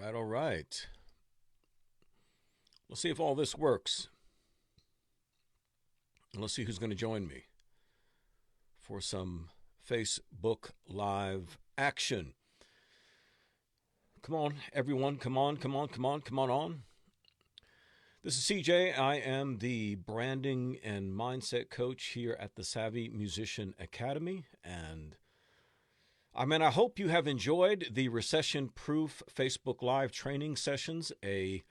All right. Let's see if all this works. Let's see who's going to join me for some Facebook Live action. Come on, everyone. Come on on. This is CJ. I am the branding and mindset coach here at the Savvy Musician Academy. And I hope you have enjoyed the recession-proof Facebook Live training sessions. A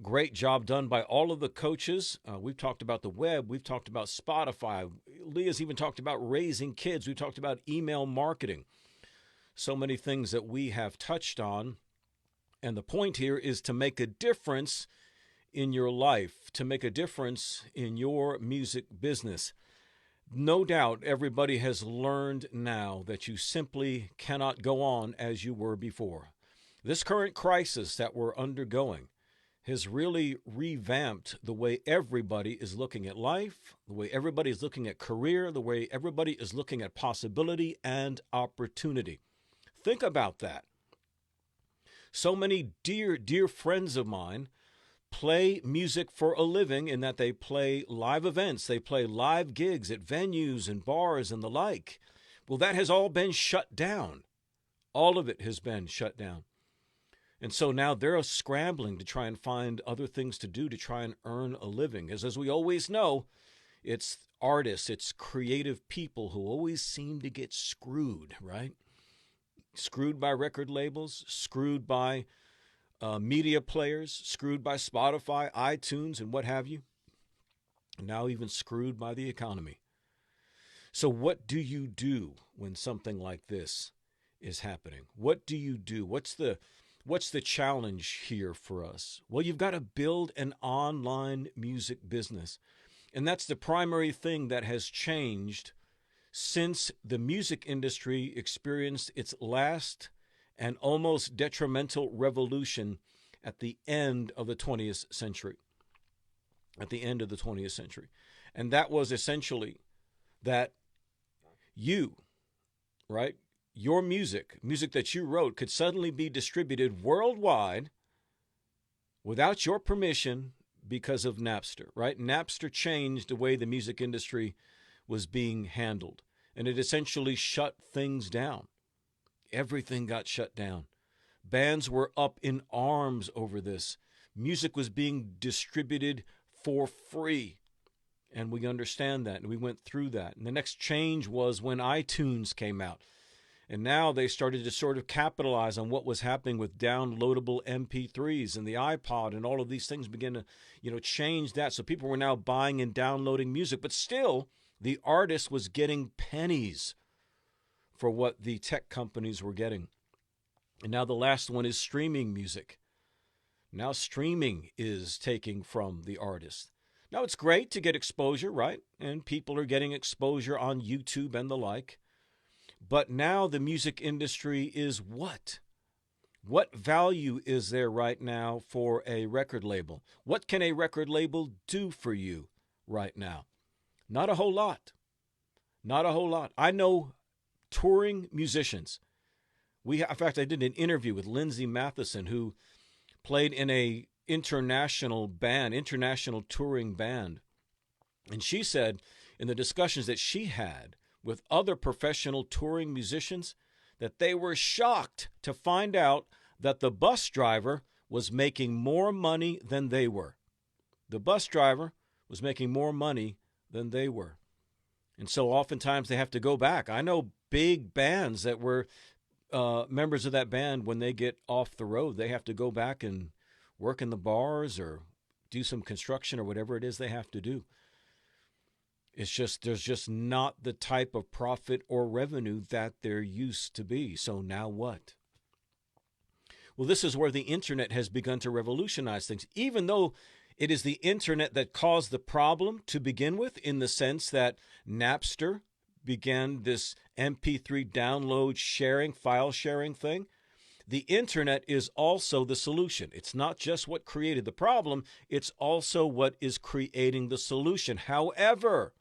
great job done by all of the coaches. We've talked about the web. We've talked about Spotify. Leah's even talked about raising kids. We've talked about email marketing. So many things that we have touched on. And the point here is to make a difference in your life, to make a difference in your music business. No doubt everybody has learned now that you simply cannot go on as you were before. This current crisis that we're undergoing has really revamped the way everybody is looking at life, the way everybody is looking at career, the way everybody is looking at possibility and opportunity. Think about that. So many dear friends of mine play music for a living in that they play live events, they play live gigs at venues and bars and the like. Well, that has all been shut down. All of it has been shut down. And so now they're scrambling to try and find other things to do to try and earn a living. As we always know, it's artists, it's creative people who always seem to get screwed, right? Screwed by record labels, screwed by media players, screwed by Spotify, iTunes, and what have you. And now even screwed by the economy. So what do you do when something like this is happening? What do you do? What's the challenge here for us? Well, you've got to build an online music business. And that's the primary thing that has changed since the music industry experienced its last and almost detrimental revolution at the end of the 20th century. At the end of the 20th century. And that was essentially that you, right, your music that you wrote could suddenly be distributed worldwide without your permission because of Napster, right? Napster changed the way the music industry was being handled, and it essentially shut things down. Everything got shut down. Bands were up in arms over this. Music was being distributed for free. And we understand that, and we went through that. And the next change was when iTunes came out. And now they started to sort of capitalize on what was happening with downloadable MP3s and the iPod, and all of these things began to, change that. So people were now buying and downloading music. But still, the artist was getting pennies for what the tech companies were getting. And now the last one is streaming music. Now streaming is taking from the artist. Now it's great to get exposure, right? And people are getting exposure on YouTube and the like. But now the music industry is what? What value is there right now for a record label? What can a record label do for you right now? Not a whole lot. Not a whole lot. I know touring musicians. In fact, I did an interview with Lindsay Matheson, who played in a international touring band. And she said in the discussions that she had with other professional touring musicians that they were shocked to find out that the bus driver was making more money than they were. The bus driver was making more money than they were. And so oftentimes they have to go back. I know big bands that were members of that band, when they get off the road, they have to go back and work in the bars or do some construction or whatever it is they have to do. It's just, there's just not the type of profit or revenue that there used to be. So now what? Well, this is where the internet has begun to revolutionize things, even though it is the internet that caused the problem to begin with, in the sense that Napster began this MP3 download sharing, file sharing thing. The internet is also the solution. It's not just what created the problem, it's also what is creating the solution. However,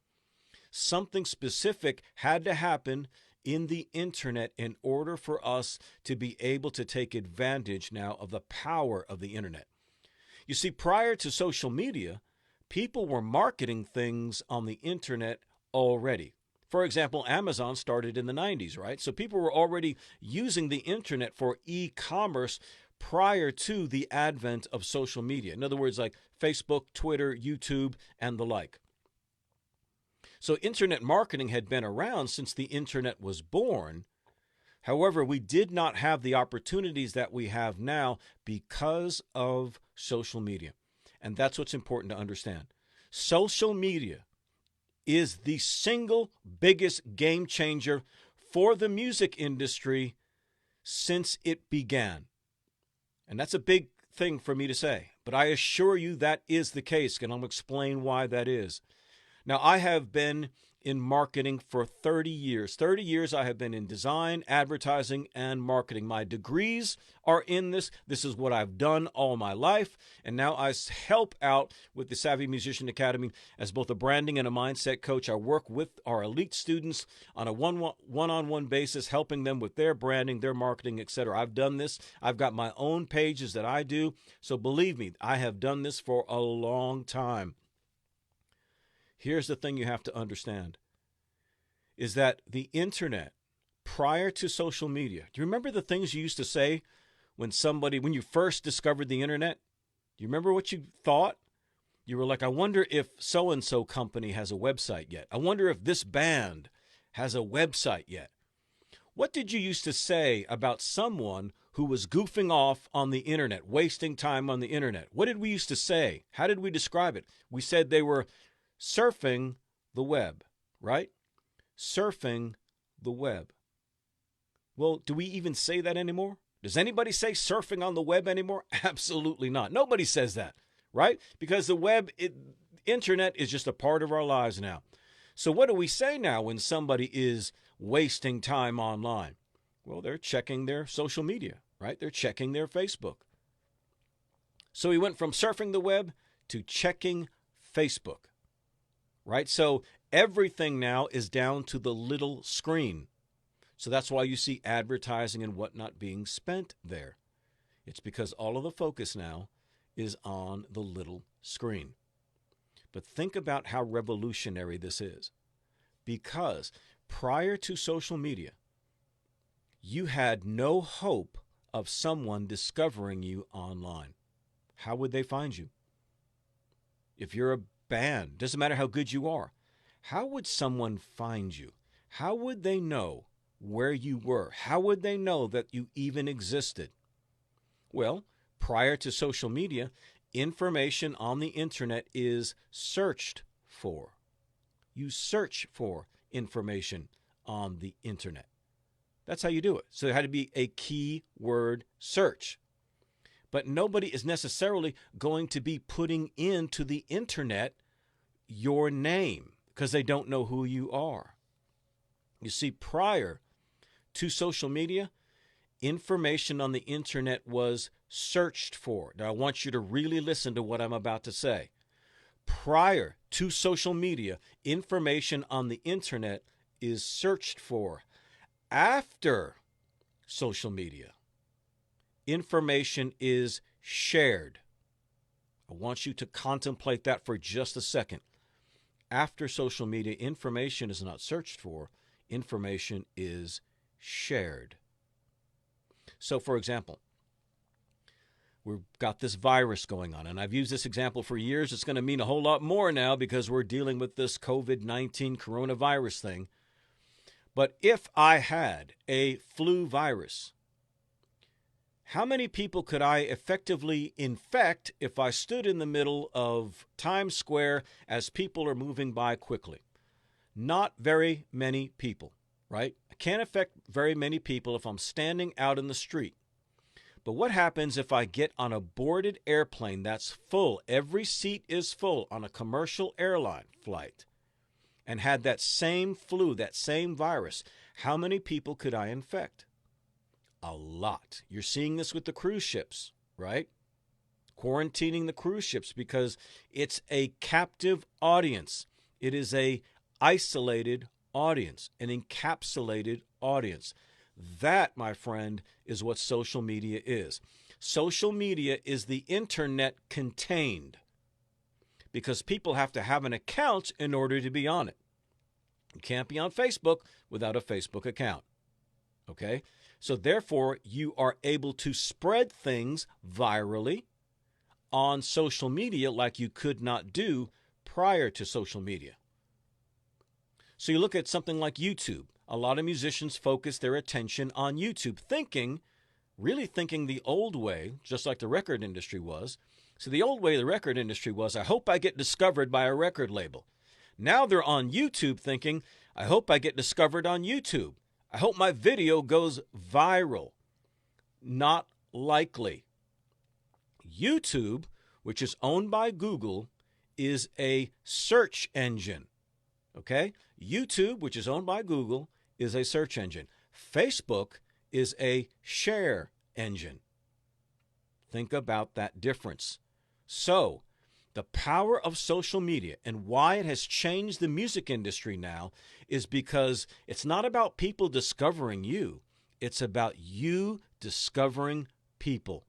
something specific had to happen in the internet in order for us to be able to take advantage now of the power of the internet. You see, prior to social media, people were marketing things on the internet already. For example, Amazon started in the 90s, right? So people were already using the internet for e-commerce prior to the advent of social media. In other words, like Facebook, Twitter, YouTube, and the like. So internet marketing had been around since the internet was born. However, we did not have the opportunities that we have now because of social media. And that's what's important to understand. Social media is the single biggest game changer for the music industry since it began. And that's a big thing for me to say, but I assure you that is the case, and I'll explain why that is. Now, I have been in marketing for 30 years. 30 years I have been in design, advertising, and marketing. My degrees are in this. This is what I've done all my life. And now I help out with the Savvy Musician Academy as both a branding and a mindset coach. I work with our elite students on a one-on-one basis, helping them with their branding, their marketing, etc. I've done this. I've got my own pages that I do. So believe me, I have done this for a long time. Here's the thing you have to understand, is that the internet, prior to social media, do you remember the things you used to say when you first discovered the internet? Do you remember what you thought? You were like, I wonder if so-and-so company has a website yet. I wonder if this band has a website yet. What did you used to say about someone who was goofing off on the internet, wasting time on the internet? What did we used to say? How did we describe it? We said they were surfing the web, right? Surfing the web. Well, do we even say that anymore? Does anybody say surfing on the web anymore? Absolutely not. Nobody says that, right? Because the internet is just a part of our lives now. So what do we say now when somebody is wasting time online? Well, they're checking their social media, right? They're checking their Facebook. So we went from surfing the web to checking Facebook. Right? So everything now is down to the little screen. So that's why you see advertising and whatnot being spent there. It's because all of the focus now is on the little screen. But think about how revolutionary this is. Because prior to social media, you had no hope of someone discovering you online. How would they find you? If you're a band, doesn't matter how good you are, how would someone find you? How would they know where you were? How would they know that you even existed? Well, prior to social media, information on the internet is searched for. You search for information on the internet. That's how you do it. So it had to be a keyword search. But nobody is necessarily going to be putting into the internet your name because they don't know who you are. You see, prior to social media, information on the internet was searched for. Now, I want you to really listen to what I'm about to say. Prior to social media, information on the internet is searched for. After social media, information is shared. I want you to contemplate that for just a second. After social media, information is not searched for, information is shared. So, for example, we've got this virus going on, and I've used this example for years. It's going to mean a whole lot more now because we're dealing with this COVID-19 coronavirus thing. But if I had a flu virus, how many people could I effectively infect if I stood in the middle of Times Square as people are moving by quickly? Not very many people, right? I can't affect very many people if I'm standing out in the street. But what happens if I get on a boarded airplane that's full, every seat is full on a commercial airline flight, and had that same flu, that same virus? How many people could I infect? A lot. You're seeing this with the cruise ships, right? Quarantining the cruise ships because it's a captive audience. It is a isolated audience, an encapsulated audience. That, my friend, is what social media is. Social media is the internet contained, because people have to have an account in order to be on it. You can't be on Facebook without a Facebook account. Okay? So therefore, you are able to spread things virally on social media like you could not do prior to social media. So you look at something like YouTube. A lot of musicians focus their attention on YouTube, really thinking the old way, just like the record industry was. So the old way the record industry was, I hope I get discovered by a record label. Now they're on YouTube thinking, I hope I get discovered on YouTube. I hope my video goes viral. Not likely. YouTube, which is owned by Google, is a search engine. Okay? YouTube, which is owned by Google, is a search engine. Facebook is a share engine. Think about that difference. So, the power of social media and why it has changed the music industry now is because it's not about people discovering you. It's about you discovering people.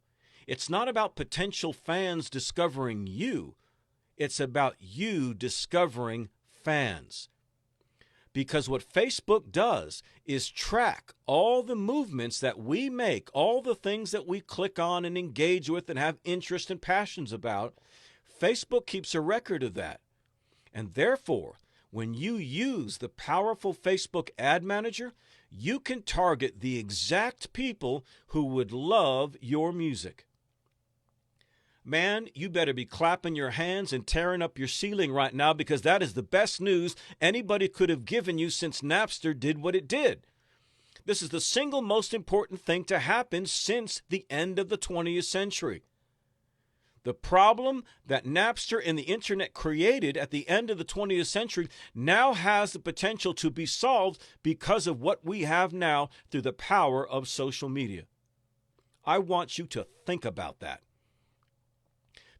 It's not about potential fans discovering you. It's about you discovering fans. Because what Facebook does is track all the movements that we make, all the things that we click on and engage with and have interest and passions about. Facebook keeps a record of that. And therefore, when you use the powerful Facebook ad manager, you can target the exact people who would love your music. Man, you better be clapping your hands and tearing up your ceiling right now, because that is the best news anybody could have given you since Napster did what it did. This is the single most important thing to happen since the end of the 20th century. The problem that Napster and the internet created at the end of the 20th century now has the potential to be solved because of what we have now through the power of social media. I want you to think about that.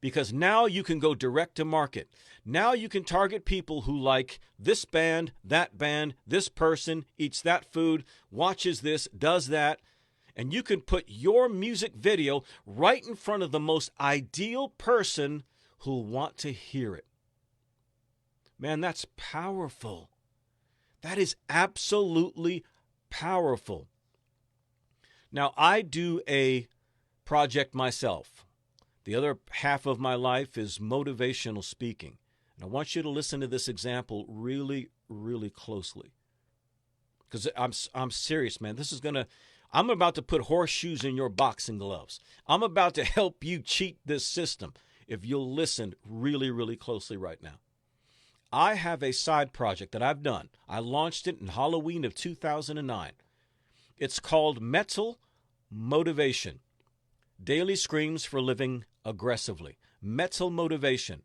Because now you can go direct to market. Now you can target people who like this band, this person, eats that food, watches this, does that. And you can put your music video right in front of the most ideal person who'll want to hear it. Man, that's powerful. That is absolutely powerful. Now, I do a project myself. The other half of my life is motivational speaking. And I want you to listen to this example really, really closely. Because I'm serious, man. I'm about to put horseshoes in your boxing gloves. I'm about to help you cheat this system if you'll listen really, really closely right now. I have a side project that I've done. I launched it in Halloween of 2009. It's called Mental Motivation. Daily Screams for Living Aggressively. Mental motivation.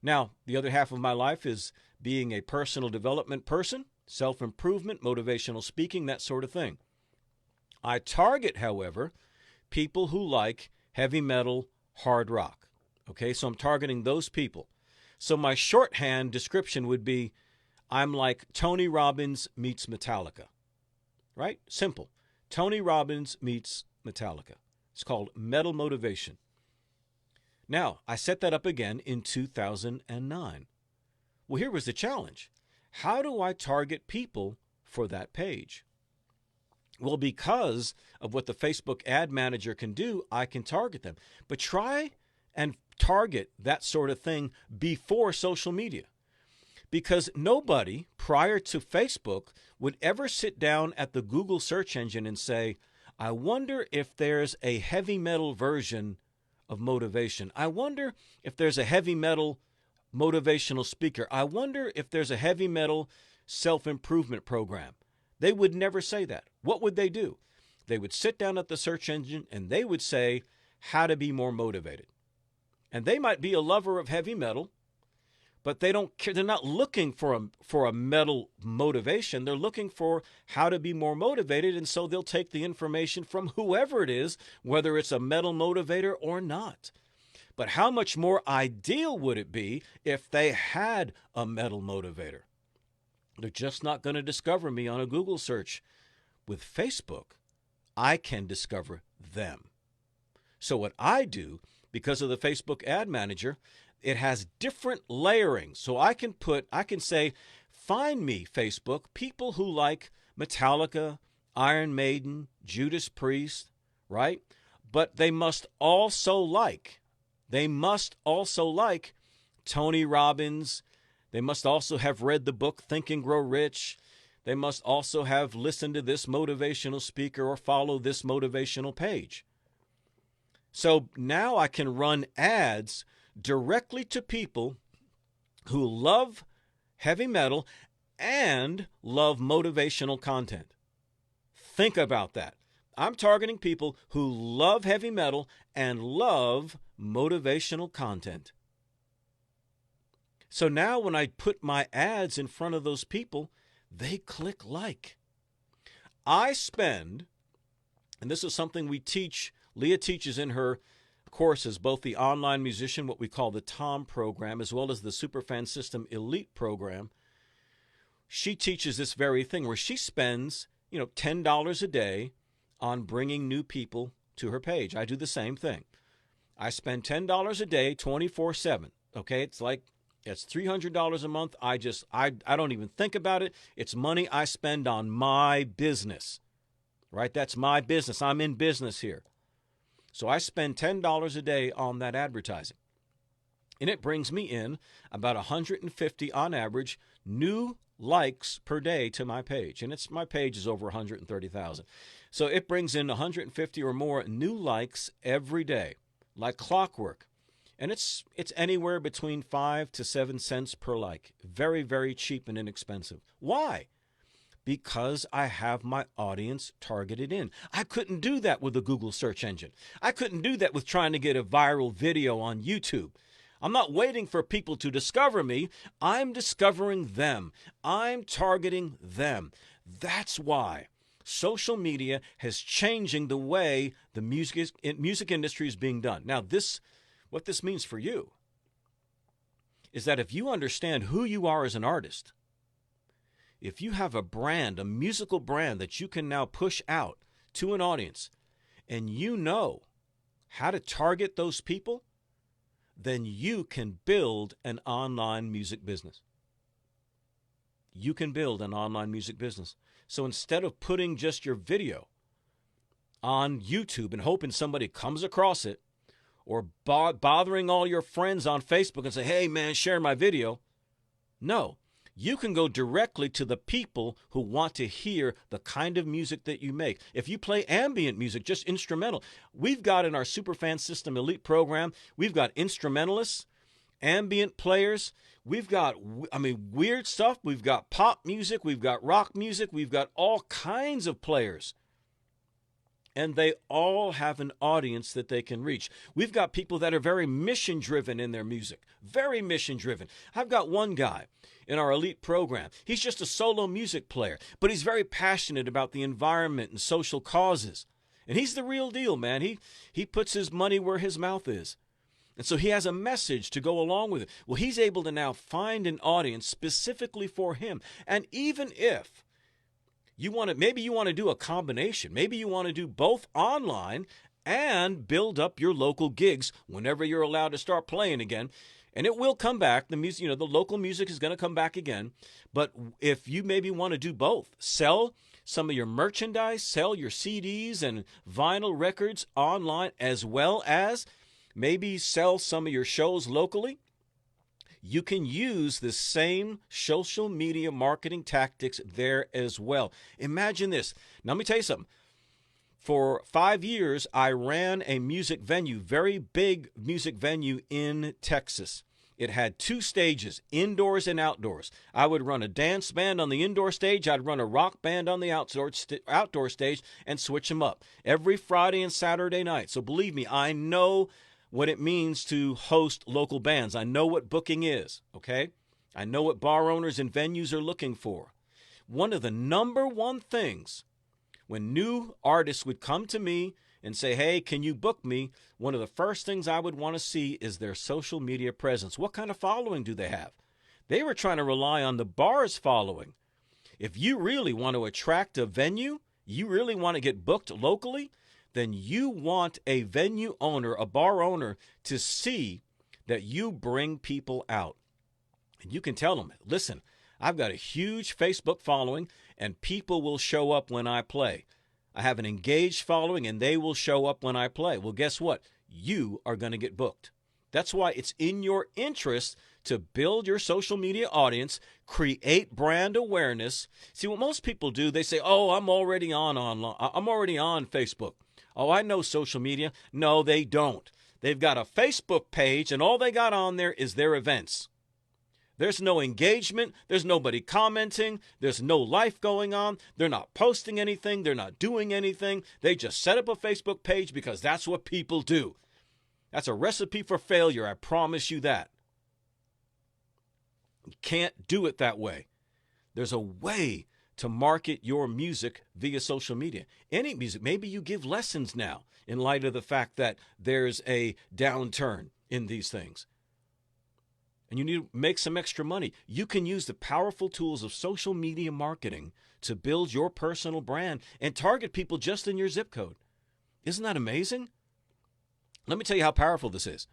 Now, the other half of my life is being a personal development person, self-improvement, motivational speaking, that sort of thing. I target, however, people who like heavy metal, hard rock. Okay, so I'm targeting those people. So my shorthand description would be, I'm like Tony Robbins meets Metallica. Right? Simple. Tony Robbins meets Metallica. It's called Metal Motivation. Now, I set that up again in 2009. Well, here was the challenge. How do I target people for that page? Well, because of what the Facebook ad manager can do, I can target them. But try and target that sort of thing before social media. Because nobody prior to Facebook would ever sit down at the Google search engine and say, I wonder if there's a heavy metal version of motivation. I wonder if there's a heavy metal motivational speaker. I wonder if there's a heavy metal self-improvement program. They would never say that. What would they do? They would sit down at the search engine and they would say, how to be more motivated. And they might be a lover of heavy metal, but they don't care. They're not looking for a metal motivation. They're looking for how to be more motivated, and so they'll take the information from whoever it is, whether it's a metal motivator or not. But how much more ideal would it be if they had a metal motivator? They're just not going to discover me on a Google search With Facebook, I can discover them. So what I do, because of the Facebook Ad Manager, it has different layering. So I can say, find me, Facebook, people who like Metallica, Iron Maiden, Judas Priest, right? But they must also like Tony Robbins. They must also have read the book Think and Grow Rich. They must also have listened to this motivational speaker or follow this motivational page. So now I can run ads directly to people who love heavy metal and love motivational content. Think about that. I'm targeting people who love heavy metal and love motivational content. So now when I put my ads in front of those people, they click like. I spend, and this is something we teach, Leah teaches in her courses, both the online musician, what we call the TOM program, as well as the Superfan System Elite program. She teaches this very thing where she spends, $10 a day on bringing new people to her page. I do the same thing. I spend $10 a day, 24/7. Okay, it's $300 a month. I don't even think about it. It's money I spend on my business, right? That's my business. I'm in business here. So I spend $10 a day on that advertising. And it brings me in about 150 on average new likes per day to my page. And my page is over 130,000. So it brings in 150 or more new likes every day, like clockwork. And it's anywhere between 5 to 7 cents per like. Very, very cheap and inexpensive. Why? Because I have my audience targeted in. I couldn't do that with a Google search engine. I couldn't do that with trying to get a viral video on YouTube. I'm not waiting for people to discover me. I'm discovering them. I'm targeting them. That's why social media has changing the way the music industry is being done. Now, what this means for you is that if you understand who you are as an artist, if you have a brand, a musical brand that you can now push out to an audience, and you know how to target those people, then you can build an online music business. You can build an online music business. So instead of putting just your video on YouTube and hoping somebody comes across it, or bothering all your friends on Facebook and say, hey, man, share my video. No, you can go directly to the people who want to hear the kind of music that you make. If you play ambient music, just instrumental, we've got in our Superfan System Elite program, we've got instrumentalists, ambient players. We've got, weird stuff. We've got pop music. We've got rock music. We've got all kinds of players. And they all have an audience that they can reach. We've got people that are very mission-driven in their music, very mission-driven. I've got one guy in our elite program. He's just a solo music player, but he's very passionate about the environment and social causes. And he's the real deal, man. He puts his money where his mouth is. And so he has a message to go along with it. Well, he's able to now find an audience specifically for him. And even if maybe you want to do a combination. Maybe you want to do both online and build up your local gigs whenever you're allowed to start playing again. And it will come back. The music, the local music is going to come back again. But if you maybe want to do both, sell some of your merchandise, sell your CDs and vinyl records online, as well as maybe sell some of your shows locally, you can use the same social media marketing tactics there as well. Imagine this. Now, let me tell you something. For 5 years, I ran a music venue, very big music venue in Texas. It had 2 stages, indoors and outdoors. I would run a dance band on the indoor stage. I'd run a rock band on the outdoor stage and switch them up every Friday and Saturday night. So believe me, I know what it means to host local bands. I know what booking is, okay? I know what bar owners and venues are looking for. One of the number one things when new artists would come to me and say, hey, can you book me? One of the first things I would want to see is their social media presence. What kind of following do they have? They were trying to rely on the bar's following. If you really want to attract a venue You really want to get booked locally? Then you want a venue owner, a bar owner, to see that you bring people out. And you can tell them, listen, I've got a huge Facebook following, and people will show up when I play. I have an engaged following, and they will show up when I play. Well, guess what? You are going to get booked. That's why it's in your interest to build your social media audience, create brand awareness. See, what most people do, they say, oh, I'm already on Facebook. Oh, I know social media. No, they don't. They've got a Facebook page, and all they got on there is their events. There's no engagement. There's nobody commenting. There's no life going on. They're not posting anything. They're not doing anything. They just set up a Facebook page because that's what people do. That's a recipe for failure. I promise you that. You can't do it that way. There's a way to market your music via social media. Any music, maybe you give lessons now in light of the fact that there's a downturn in these things. And you need to make some extra money. You can use the powerful tools of social media marketing to build your personal brand and target people just in your zip code. Isn't that amazing? Let me tell you how powerful this is.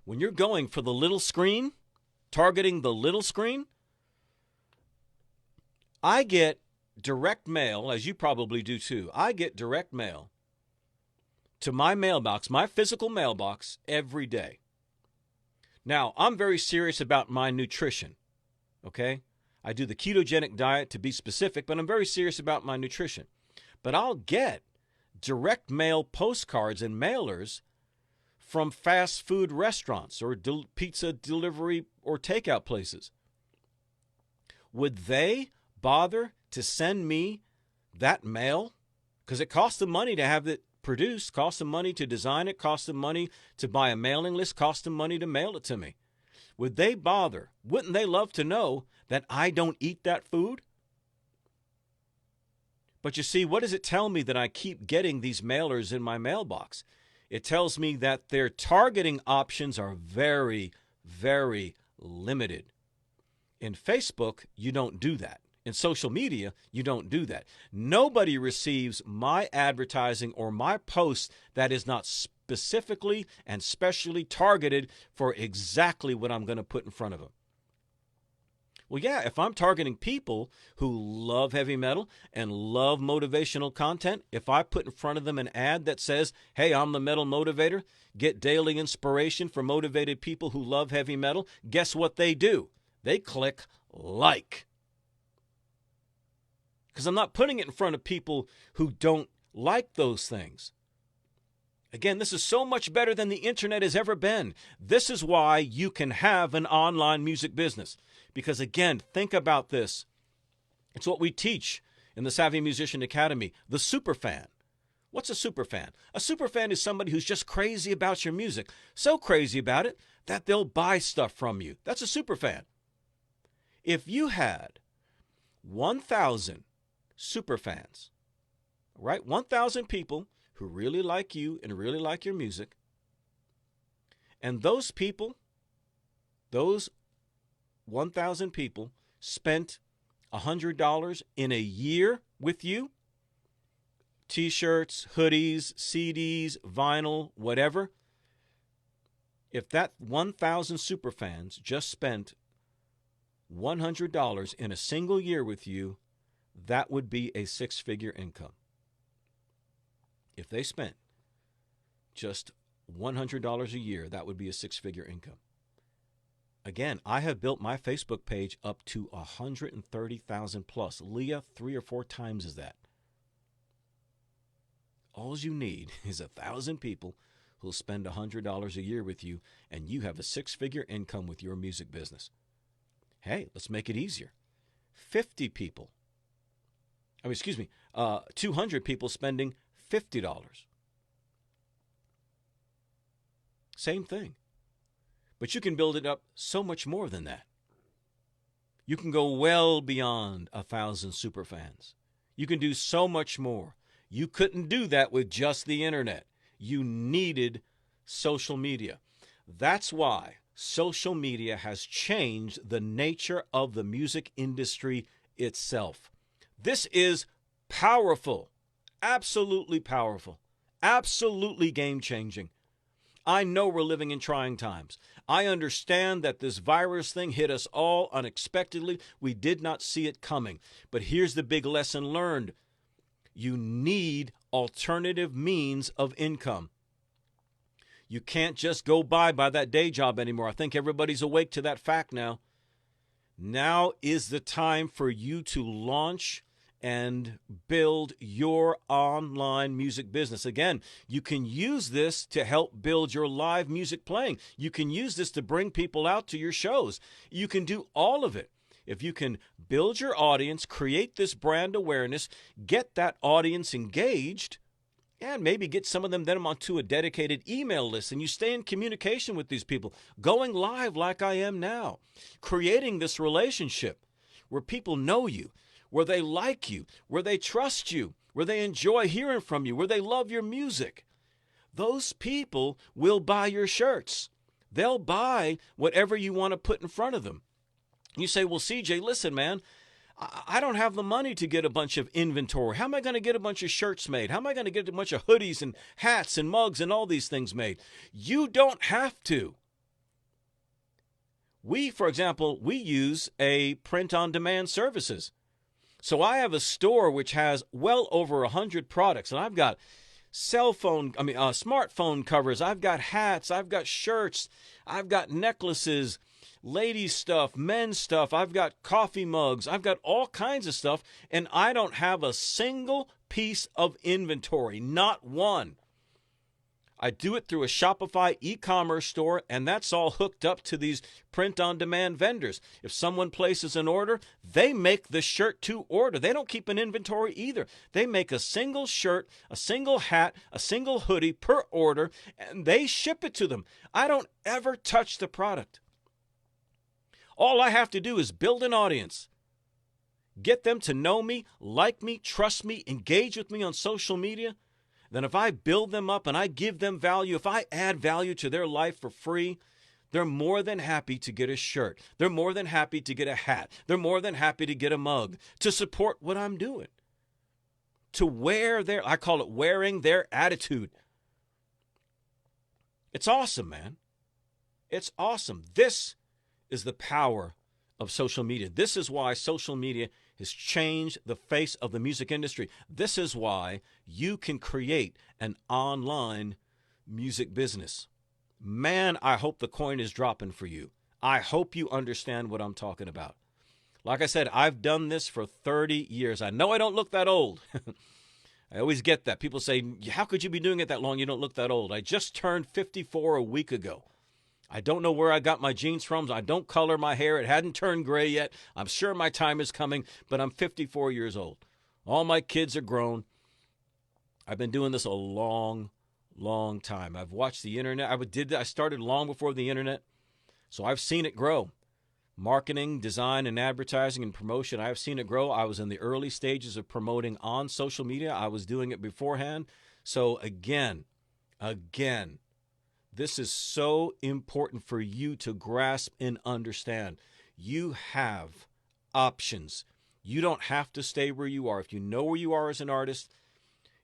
When you're going for the little screen, targeting the little screen, I get direct mail, as you probably do too. I get direct mail to my mailbox, my physical mailbox, every day. Now, I'm very serious about my nutrition, okay? I do the ketogenic diet to be specific, but I'm very serious about my nutrition. But I'll get direct mail postcards and mailers from fast food restaurants or pizza delivery or takeout places. Would they bother to send me that mail? Because it costs them money to have it produced, costs them money to design it, costs them money to buy a mailing list, costs them money to mail it to me. Would they bother? Wouldn't they love to know that I don't eat that food? But you see, what does it tell me that I keep getting these mailers in my mailbox? It tells me that their targeting options are very, very limited. In Facebook, you don't do that. In social media, you don't do that. Nobody receives my advertising or my post that is not specifically and specially targeted for exactly what I'm going to put in front of them. Well, yeah, if I'm targeting people who love heavy metal and love motivational content, if I put in front of them an ad that says, hey, I'm the metal motivator, get daily inspiration for motivated people who love heavy metal, guess what they do? They click like. Because I'm not putting it in front of people who don't like those things. Again, this is so much better than the internet has ever been. This is why you can have an online music business. Because again, think about this. It's what we teach in the Savvy Musician Academy, the superfan. What's a superfan? A superfan is somebody who's just crazy about your music. So crazy about it that they'll buy stuff from you. That's a superfan. If you had 1,000 superfans, right? 1,000 people who really like you and really like your music. And those people, those 1,000 people spent $100 in a year with you. T-shirts, hoodies, CDs, vinyl, whatever. If that 1,000 superfans just spent $100 in a single year with you, that would be a six-figure income. If they spent just $100 a year, that would be a six-figure income. Again, I have built my Facebook page up to 130,000 plus. Leah, 3 or 4 times is that. All you need is 1,000 people who'll spend $100 a year with you, and you have a six-figure income with your music business. Hey, let's make it easier. 200 people spending $50. Same thing. But you can build it up so much more than that. You can go well beyond 1,000 superfans. You can do so much more. You couldn't do that with just the internet. You needed social media. That's why social media has changed the nature of the music industry itself. This is Powerful, absolutely powerful, absolutely game-changing. I know we're living in trying times. I understand that this virus thing hit us all unexpectedly. We did not see it coming. But here's the big lesson learned. You need alternative means of income. You can't just go by that day job anymore. I think everybody's awake to that fact now. Now is the time for you to launch and build your online music business. Again, you can use this to help build your live music playing. You can use this to bring people out to your shows. You can do all of it. If you can build your audience, create this brand awareness, get that audience engaged, and maybe get some of them then onto a dedicated email list, and you stay in communication with these people, going live like I am now, creating this relationship where people know you, where they like you, where they trust you, where they enjoy hearing from you, where they love your music. Those people will buy your shirts. They'll buy whatever you want to put in front of them. You say, well, CJ, listen, man, I don't have the money to get a bunch of inventory. How am I going to get a bunch of shirts made? How am I going to get a bunch of hoodies and hats and mugs and all these things made? You don't have to. We, for example, we use a print-on-demand services. So I have a store which has well over 100 products, and I've got smartphone covers, I've got hats, I've got shirts, I've got necklaces, ladies stuff, men's stuff, I've got coffee mugs, I've got all kinds of stuff, and I don't have a single piece of inventory, not one. I do it through a Shopify e-commerce store, and that's all hooked up to these print-on-demand vendors. If someone places an order, they make the shirt to order. They don't keep an inventory either. They make a single shirt, a single hat, a single hoodie per order, and they ship it to them. I don't ever touch the product. All I have to do is build an audience, get them to know me, like me, trust me, engage with me on social media. Then if I build them up and I give them value, if I add value to their life for free, they're more than happy to get a shirt. They're more than happy to get a hat. They're more than happy to get a mug to support what I'm doing. To wear I call it wearing their attitude. It's awesome, man. It's awesome. This is the power of social media. This is why social media has changed the face of the music industry. This is why you can create an online music business. Man, I hope the coin is dropping for you. I hope you understand what I'm talking about. Like I said, I've done this for 30 years. I know I don't look that old. I always get that. People say, how could you be doing it that long? You don't look that old. I just turned 54 a week ago. I don't know where I got my genes from. I don't color my hair. It hadn't turned gray yet. I'm sure my time is coming, but I'm 54 years old. All my kids are grown. I've been doing this a long, long time. I've watched the internet. I started long before the internet, so I've seen it grow. Marketing, design, and advertising and promotion, I've seen it grow. I was in the early stages of promoting on social media. I was doing it beforehand. So again, this is so important for you to grasp and understand. You have options. You don't have to stay where you are. If you know where you are as an artist,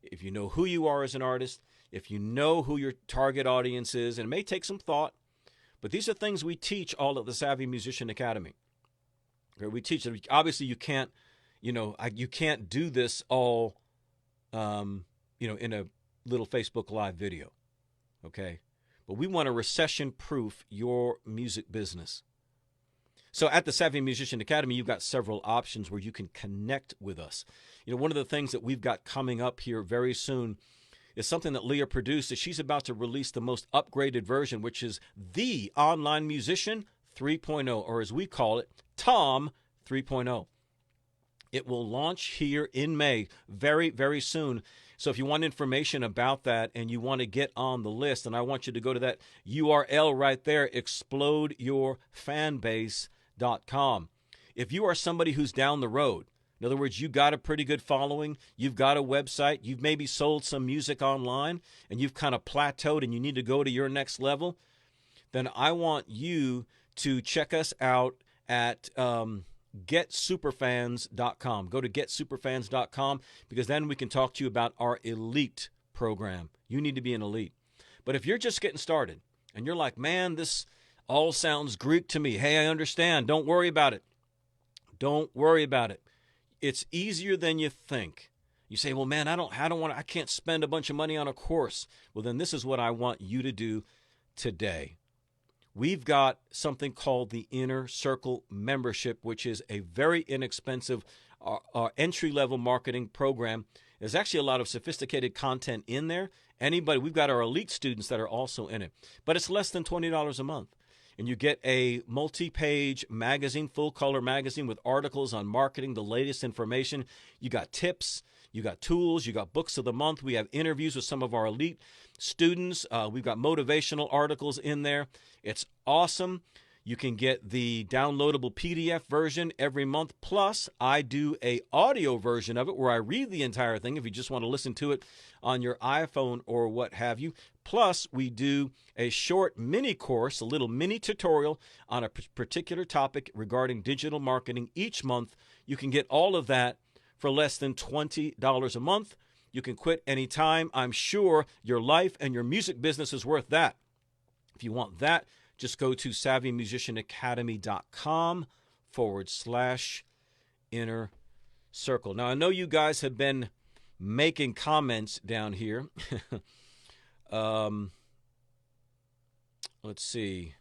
if you know who you are as an artist, if you know who your target audience is, and it may take some thought, but these are things we teach all at the Savvy Musician Academy. We teach that obviously you can't do this all, in a little Facebook Live video, okay? But we want to recession-proof your music business. So at the Savvy Musician Academy, you've got several options where you can connect with us. One of the things that we've got coming up here very soon is something that Leah produced. That she's about to release the most upgraded version, which is the Online Musician 3.0, or as we call it, Tom 3.0. It will launch here in May, very, very soon. So if you want information about that and you want to get on the list, and I want you to go to that URL right there, explodeyourfanbase.com. If you are somebody who's down the road, in other words, you got a pretty good following, you've got a website, you've maybe sold some music online, and you've kind of plateaued and you need to go to your next level, then I want you to check us out at getsuperfans.com. Go to getsuperfans.com, because then we can talk to you about our elite program. You need to be an elite. But if you're just getting started and you're like, man, this all sounds Greek to me. Hey, I understand. Don't worry about it. Don't worry about it. It's easier than you think. You say, well, man, I can't spend a bunch of money on a course. Well, then this is what I want you to do today. We've got something called the Inner Circle membership, which is a very inexpensive entry-level marketing program. There's actually a lot of sophisticated content in there. We've got our elite students that are also in it. But it's less than $20 a month. And you get a multi-page magazine, full-color magazine with articles on marketing, the latest information. You got tips, you got tools, you got books of the month. We have interviews with some of our elite students. We've got motivational articles in there. It's awesome. You can get the downloadable PDF version every month. Plus, I do a audio version of it where I read the entire thing if you just want to listen to it on your iPhone or what have you. Plus, we do a short mini course, a little mini tutorial on a particular topic regarding digital marketing each month. You can get all of that for less than $20 a month. You can quit anytime. I'm sure your life and your music business is worth that. If you want that, just go to savvymusicianacademy.com/inner circle. Now, I know you guys have been making comments down here. Let's see.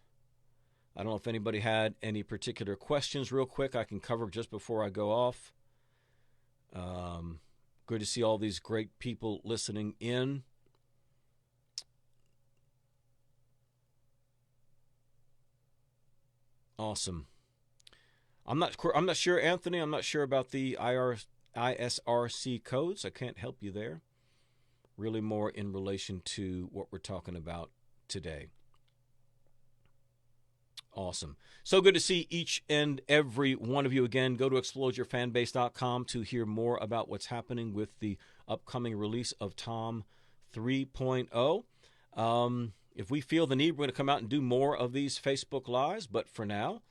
I don't know if anybody had any particular questions real quick I can cover just before I go off. Good to see all these great people listening in. Awesome. I'm not sure, Anthony. I'm not sure about the ISRC codes. I can't help you there. Really more in relation to what we're talking about today. Awesome. So good to see each and every one of you again. Go to explodeyourfanbase.com to hear more about what's happening with the upcoming release of Tom 3.0. If we feel the need, we're going to come out and do more of these Facebook Lives. But for now,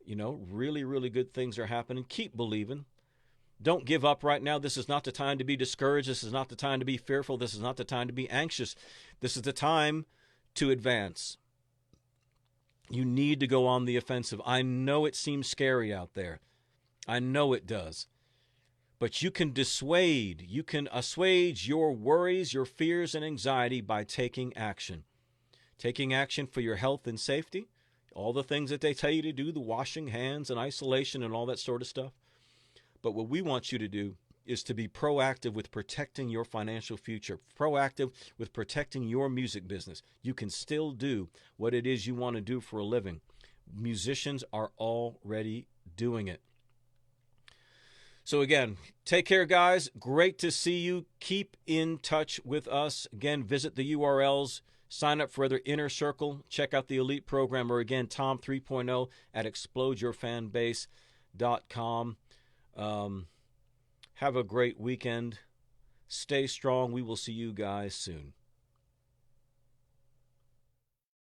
really, really good things are happening. Keep believing. Don't give up right now. This is not the time to be discouraged. This is not the time to be fearful. This is not the time to be anxious. This is the time to advance. You need to go on the offensive. I know it seems scary out there. I know it does. But you can assuage your worries, your fears, and anxiety by taking action. Taking action for your health and safety, all the things that they tell you to do, the washing hands and isolation and all that sort of stuff. But what we want you to do is to be proactive with protecting your financial future, proactive with protecting your music business. You can still do what it is you want to do for a living. Musicians are already doing it. So again, take care, guys. Great to see you. Keep in touch with us. Again, visit the URLs. Sign up for other Inner Circle. Check out the Elite Program, or again, Tom 3.0 at explodeyourfanbase.com. Have a great weekend. Stay strong. We will see you guys soon.